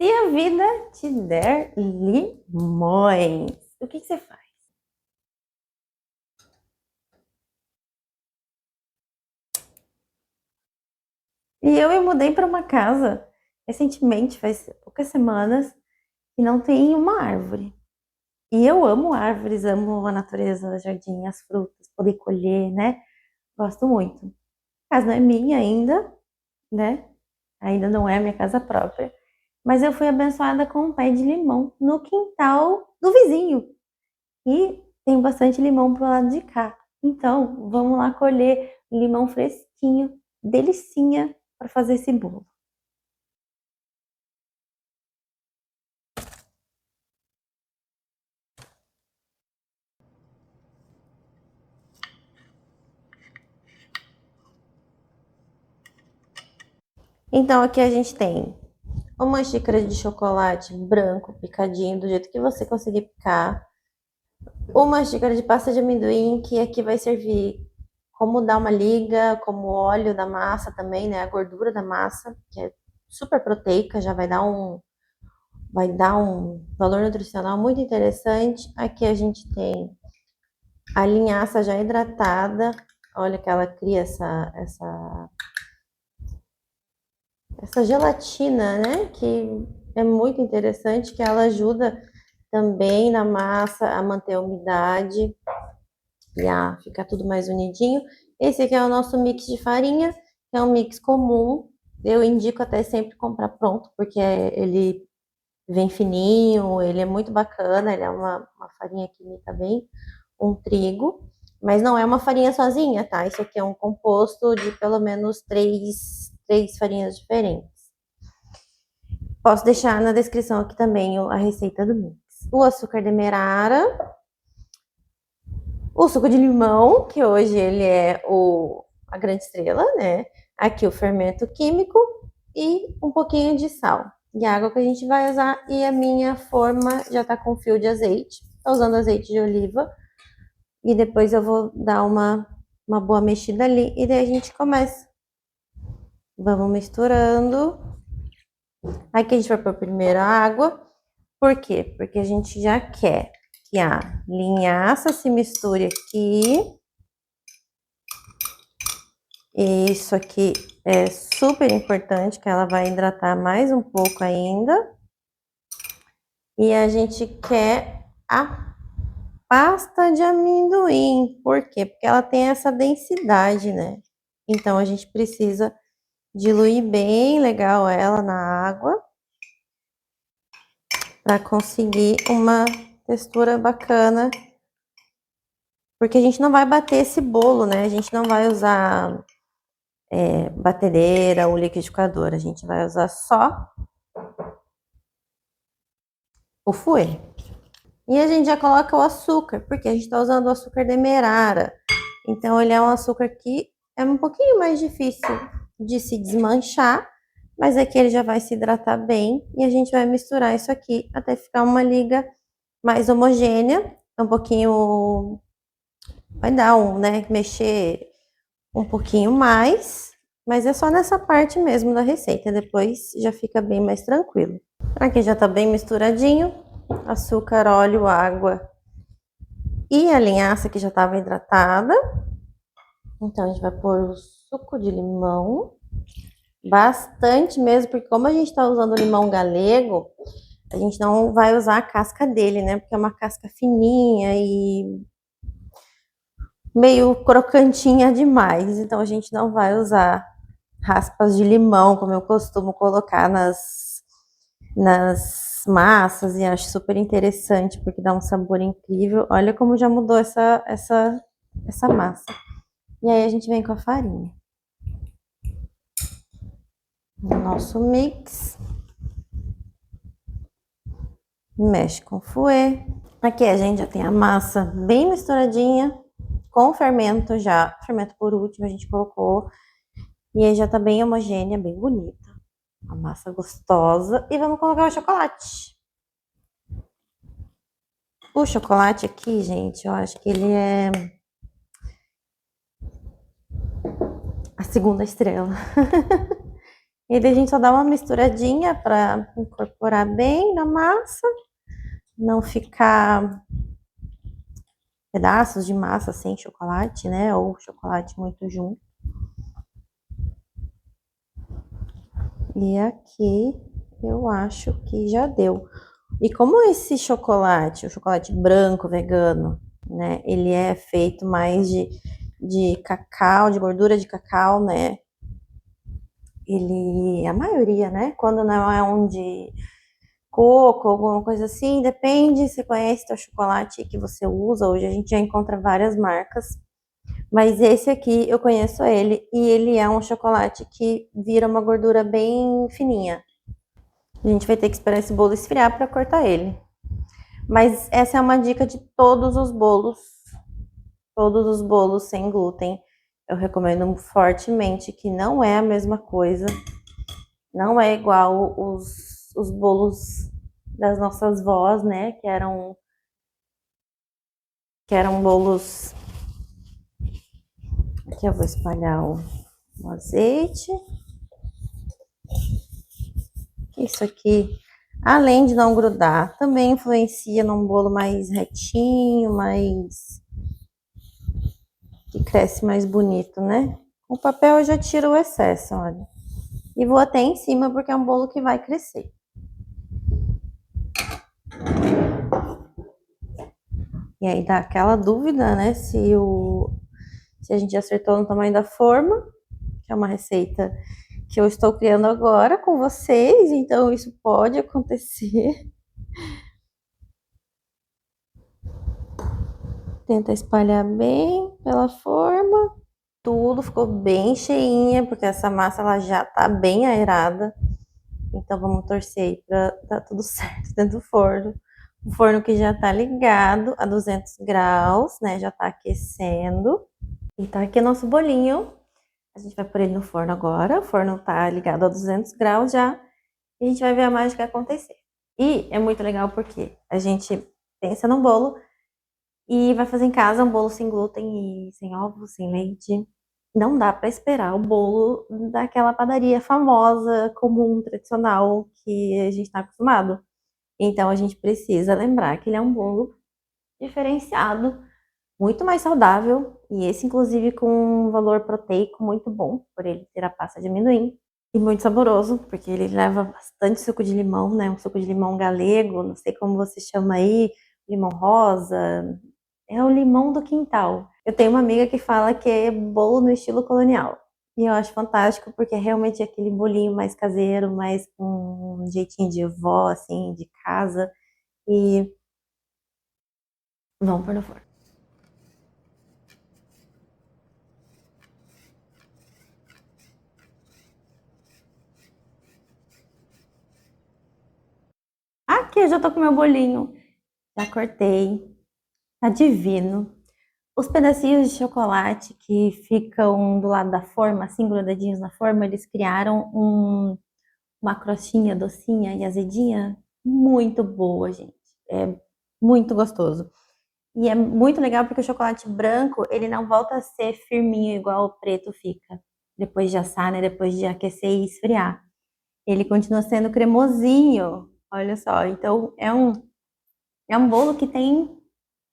Se a vida te der limões, o que você faz? E eu me mudei para uma casa recentemente, faz poucas semanas, que não tem uma árvore. E eu amo árvores, amo a natureza, o jardim, as frutas, poder colher, né? Gosto muito. A casa não é minha ainda, né? Ainda não é minha casa própria. Mas eu fui abençoada com um pé de limão no quintal do vizinho. E tem bastante limão pro lado de cá. Então, vamos lá colher limão fresquinho, delicinha, para fazer esse bolo. Então, aqui a gente tem uma xícara de chocolate branco picadinho, do jeito que você conseguir picar. Uma xícara de pasta de amendoim, que aqui vai servir como dar uma liga, como óleo da massa também, né? A gordura da massa, que é super proteica, já vai dar um valor nutricional muito interessante. Aqui a gente tem a linhaça já hidratada. Olha que ela cria essa gelatina, né? Que é muito interessante, que ela ajuda também na massa a manter a umidade e a ficar tudo mais unidinho. Esse aqui é o nosso mix de farinha, que é um mix comum. Eu indico até sempre comprar pronto, porque ele vem fininho, ele é muito bacana, ele é uma farinha que imita bem um trigo, mas não é uma farinha sozinha, tá? Isso aqui é um composto de pelo menos três farinhas diferentes. Posso deixar na descrição aqui também a receita do mix. O açúcar demerara, o suco de limão, que hoje ele é a grande estrela, né? Aqui o fermento químico e um pouquinho de sal. E a água que a gente vai usar, e a minha forma já tá com fio de azeite. Tô usando azeite de oliva. E depois eu vou dar uma boa mexida ali e daí a gente começa. Vamos misturando. Aqui a gente vai pôr primeiro a água. Por quê? Porque a gente já quer que a linhaça se misture aqui. E isso aqui é super importante, que ela vai hidratar mais um pouco ainda. E a gente quer a pasta de amendoim. Por quê? Porque ela tem essa densidade, né? Então a gente precisa diluir bem legal ela na água para conseguir uma textura bacana. Porque a gente não vai bater esse bolo, né? A gente não vai usar batedeira ou liquidificador. A gente vai usar só o fouet. E a gente já coloca o açúcar, porque a gente está usando o açúcar demerara. Então ele é um açúcar que é um pouquinho mais difícil de se desmanchar, mas aqui ele já vai se hidratar bem e a gente vai misturar isso aqui até ficar uma liga mais homogênea. Um pouquinho, vai dar né, mexer um pouquinho mais, mas é só nessa parte mesmo da receita, depois já fica bem mais tranquilo. Aqui já tá bem misturadinho, açúcar, óleo, água e a linhaça que já estava hidratada. Então a gente vai pôr o suco de limão, bastante mesmo, porque como a gente está usando limão galego, a gente não vai usar a casca dele, né? Porque é uma casca fininha e meio crocantinha demais. Então a gente não vai usar raspas de limão, como eu costumo colocar nas massas, e acho super interessante, porque dá um sabor incrível. Olha como já mudou essa massa. E aí a gente vem com a farinha. O nosso mix. Mexe com o fouet. Aqui a gente já tem a massa bem misturadinha, com o fermento já. O fermento por último a gente colocou. E aí já tá bem homogênea, bem bonita. A massa gostosa. E vamos colocar o chocolate. O chocolate aqui, gente, eu acho que ele é a segunda estrela. E daí a gente só dá uma misturadinha para incorporar bem na massa, não ficar pedaços de massa sem chocolate, né? Ou chocolate muito junto. E aqui eu acho que já deu. E como esse chocolate, o chocolate branco vegano, né? Ele é feito mais de cacau, de gordura de cacau, né? Ele, a maioria, né? Quando não é um de coco, alguma coisa assim, depende, você conhece o chocolate que você usa. Hoje a gente já encontra várias marcas, mas esse aqui eu conheço ele e ele é um chocolate que vira uma gordura bem fininha. A gente vai ter que esperar esse bolo esfriar para cortar ele. Mas essa é uma dica de todos os bolos sem glúten. Eu recomendo fortemente que não é a mesma coisa, não é igual os bolos das nossas vós, né? Que eram bolos. Aqui eu vou espalhar o azeite. Isso aqui, além de não grudar, também influencia num bolo mais retinho, mais que cresce mais bonito, né? O papel eu já tiro o excesso, olha. E vou até em cima porque é um bolo que vai crescer. E aí dá aquela dúvida, né? Se a gente acertou no tamanho da forma, que é uma receita que eu estou criando agora com vocês, então isso pode acontecer. Tenta espalhar bem pela forma. Tudo ficou bem cheinha, porque essa massa ela já tá bem aerada. Então vamos torcer aí pra dar tudo certo dentro do forno. O forno que já tá ligado a 200 graus, né? Já tá aquecendo. E tá aqui nosso bolinho. A gente vai pôr ele no forno agora. O forno tá ligado a 200 graus já. E a gente vai ver a mágica acontecer. E é muito legal porque a gente pensa num bolo e vai fazer em casa um bolo sem glúten e sem ovos, sem leite. Não dá para esperar o bolo daquela padaria famosa, comum, tradicional que a gente está acostumado. Então a gente precisa lembrar que ele é um bolo diferenciado, muito mais saudável e esse inclusive com um valor proteico muito bom, por ele ter a pasta de amendoim. E muito saboroso, porque ele leva bastante suco de limão, né? Um suco de limão galego, não sei como você chama aí, limão rosa, é o limão do quintal. Eu tenho uma amiga que fala que é bolo no estilo colonial. E eu acho fantástico, porque é realmente aquele bolinho mais caseiro, mais com um jeitinho de vó, assim, de casa. E vamos pôr no forno. Aqui eu já tô com meu bolinho. Já cortei. Tá divino. Os pedacinhos de chocolate que ficam do lado da forma, assim, grudadinhos na forma, eles criaram uma crostinha docinha e azedinha muito boa, gente. É muito gostoso. E é muito legal porque o chocolate branco, ele não volta a ser firminho igual o preto fica. Depois de assar, né? Depois de aquecer e esfriar. Ele continua sendo cremosinho. Olha só. Então, é um bolo que tem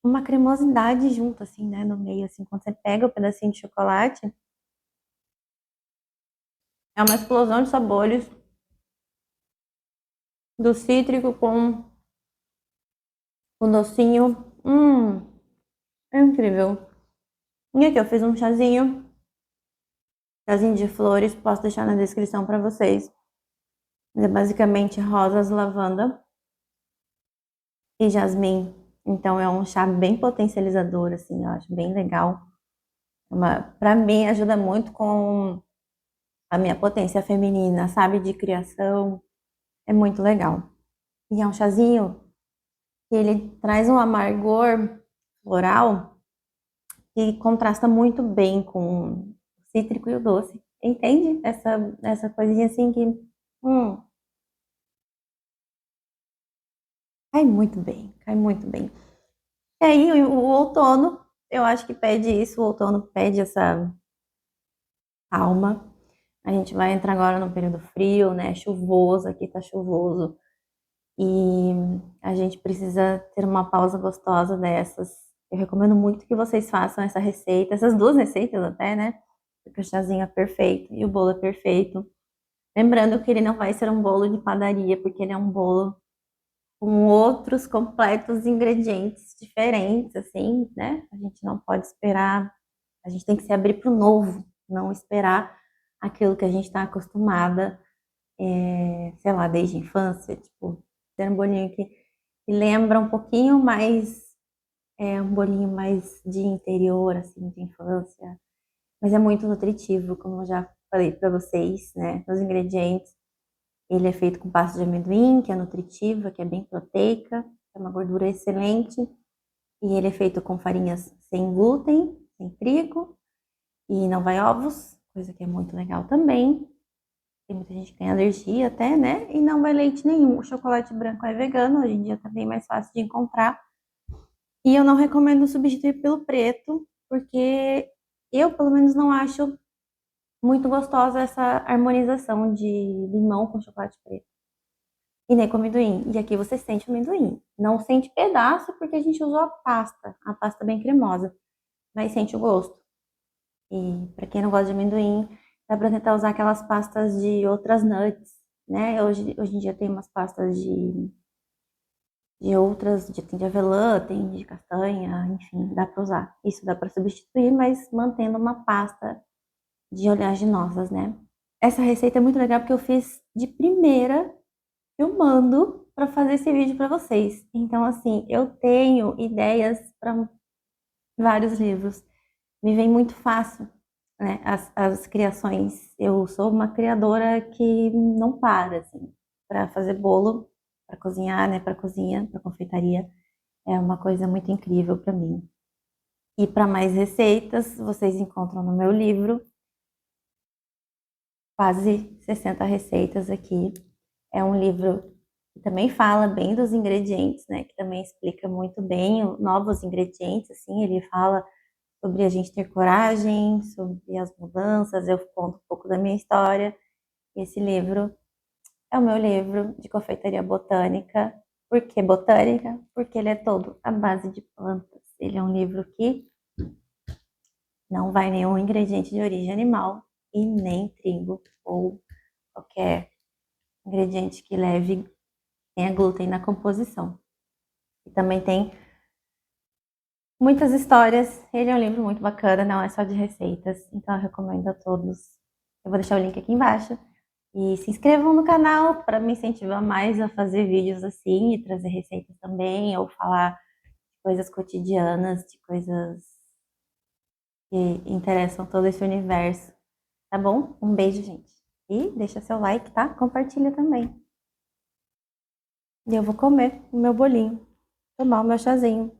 uma cremosidade junto, assim, né? No meio, assim. Quando você pega o pedacinho de chocolate, é uma explosão de sabores do cítrico com o docinho. É incrível. E aqui eu fiz um chazinho de flores, posso deixar na descrição para vocês. É basicamente rosas, lavanda e jasmim. Então é um chá bem potencializador, assim, eu acho bem legal. Para mim ajuda muito com a minha potência feminina, sabe, de criação. É muito legal. E é um chazinho que ele traz um amargor floral que contrasta muito bem com o cítrico e o doce. Entende? Essa coisinha assim que cai muito bem, cai muito bem. E aí, o outono, eu acho que pede isso, o outono pede essa calma. A gente vai entrar agora no período frio, né? Chuvoso, aqui tá chuvoso. E a gente precisa ter uma pausa gostosa dessas. Eu recomendo muito que vocês façam essa receita, essas duas receitas até, né? Porque o chazinho é perfeito e o bolo é perfeito. Lembrando que ele não vai ser um bolo de padaria, porque ele é um bolo com outros completos ingredientes diferentes, assim, né? A gente não pode esperar, a gente tem que se abrir para o novo, não esperar aquilo que a gente está acostumada, sei lá, desde a infância, tipo, ter um bolinho que lembra um pouquinho mais, um bolinho mais de interior, assim, de infância, mas é muito nutritivo, como eu já falei para vocês, né? Os ingredientes. Ele é feito com pasta de amendoim, que é nutritiva, que é bem proteica, é uma gordura excelente. E ele é feito com farinhas sem glúten, sem trigo, e não vai ovos, coisa que é muito legal também. Tem muita gente que tem alergia até, né? E não vai leite nenhum. O chocolate branco é vegano, hoje em dia tá bem mais fácil de encontrar. E eu não recomendo substituir pelo preto, porque eu, pelo menos, não acho muito gostosa essa harmonização de limão com chocolate preto. E nem com amendoim. E aqui você sente o amendoim. Não sente pedaço porque a gente usou a pasta bem cremosa, mas sente o gosto. E para quem não gosta de amendoim, dá para tentar usar aquelas pastas de outras nuts, né? Hoje em dia tem umas pastas de outras, tem de avelã, tem de castanha, enfim, dá para usar. Isso dá para substituir, mas mantendo uma pasta de oleaginosas, né? Essa receita é muito legal porque eu fiz de primeira filmando para fazer esse vídeo para vocês. Então, assim, eu tenho ideias para vários livros. Me vem muito fácil, né? As criações. Eu sou uma criadora que não para, assim, para fazer bolo, para cozinhar, né? Para cozinha, para confeitaria. É uma coisa muito incrível para mim. E para mais receitas, vocês encontram no meu livro quase 60 receitas aqui. É um livro que também fala bem dos ingredientes, né? Que também explica muito bem novos ingredientes, assim. Ele fala sobre a gente ter coragem, sobre as mudanças. Eu conto um pouco da minha história. Esse livro é o meu livro de confeitaria botânica. Por que botânica? Porque ele é todo à base de plantas. Ele é um livro que não vai nenhum ingrediente de origem animal e nem trigo ou qualquer ingrediente que tenha glúten na composição. E também tem muitas histórias. Ele é um livro muito bacana, não é só de receitas, então eu recomendo a todos. Eu vou deixar o link aqui embaixo. E se inscrevam no canal para me incentivar mais a fazer vídeos assim e trazer receitas também, ou falar de coisas cotidianas, de coisas que interessam todo esse universo. Tá bom? Um beijo, gente. E deixa seu like, tá? Compartilha também. E eu vou comer o meu bolinho, tomar o meu chazinho.